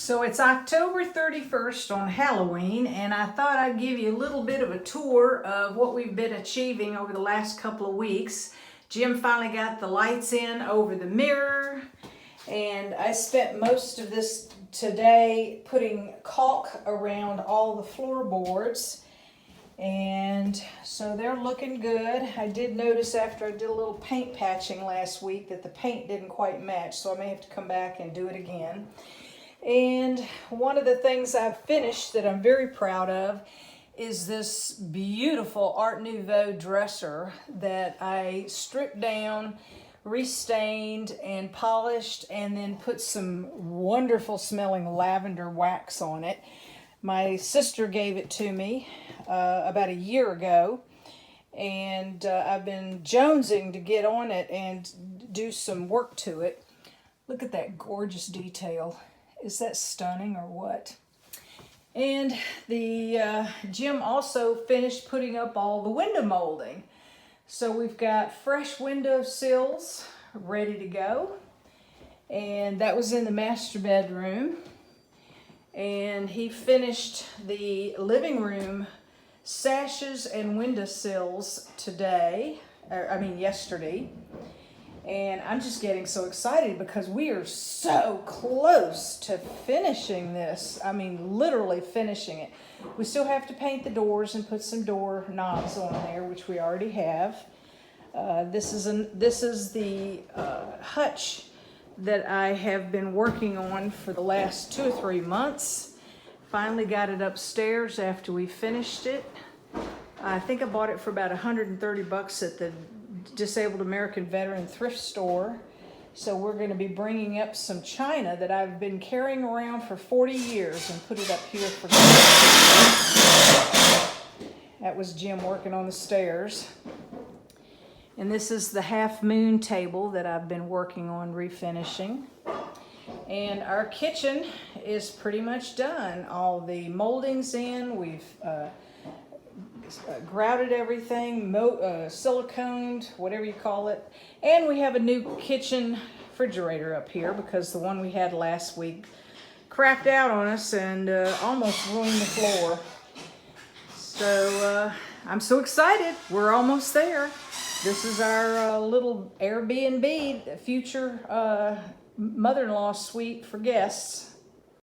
So it's October 31st on Halloween, and I thought I'd give you a little bit of a tour of what we've been achieving over the last couple of weeks. Jim finally got the lights in over the mirror, and I spent most of this today putting caulk around all the floorboards. And so they're looking good. I did notice after I did a little paint patching last week that the paint didn't quite match, so I may have to come back and do it again. And one of the things I've finished that I'm very proud of is this beautiful Art Nouveau dresser that I stripped down, restained and polished, and then put some wonderful smelling lavender wax on it. My sister gave it to me about a year ago, and I've been jonesing to get on it and do some work to it. Look at that gorgeous detail. Is that stunning or what? And the Jim also finished putting up all the window molding. So we've got fresh window sills ready to go. And that was in the master bedroom. And he finished the living room sashes and window sills yesterday. And I'm just getting so excited because we are so close to finishing this. I mean, literally finishing it. We still have to paint the doors and put some door knobs on there, which we already have. This is the hutch that I have been working on for the last 2 or 3 months. Finally got it upstairs after we finished it. I think I bought it for about $130 at the Disabled American Veteran thrift store. So we're going to be bringing up some china that I've been carrying around for 40 years and put it up here for that was Jim working on the stairs. And this is the half moon table that I've been working on refinishing. And our kitchen is pretty much done. All the molding's in. We've grouted everything, siliconed, whatever you call it. And we have a new kitchen refrigerator up here because the one we had last week crapped out on us and almost ruined the floor. So I'm so excited. We're almost there. This is our little Airbnb, future mother-in-law suite for guests.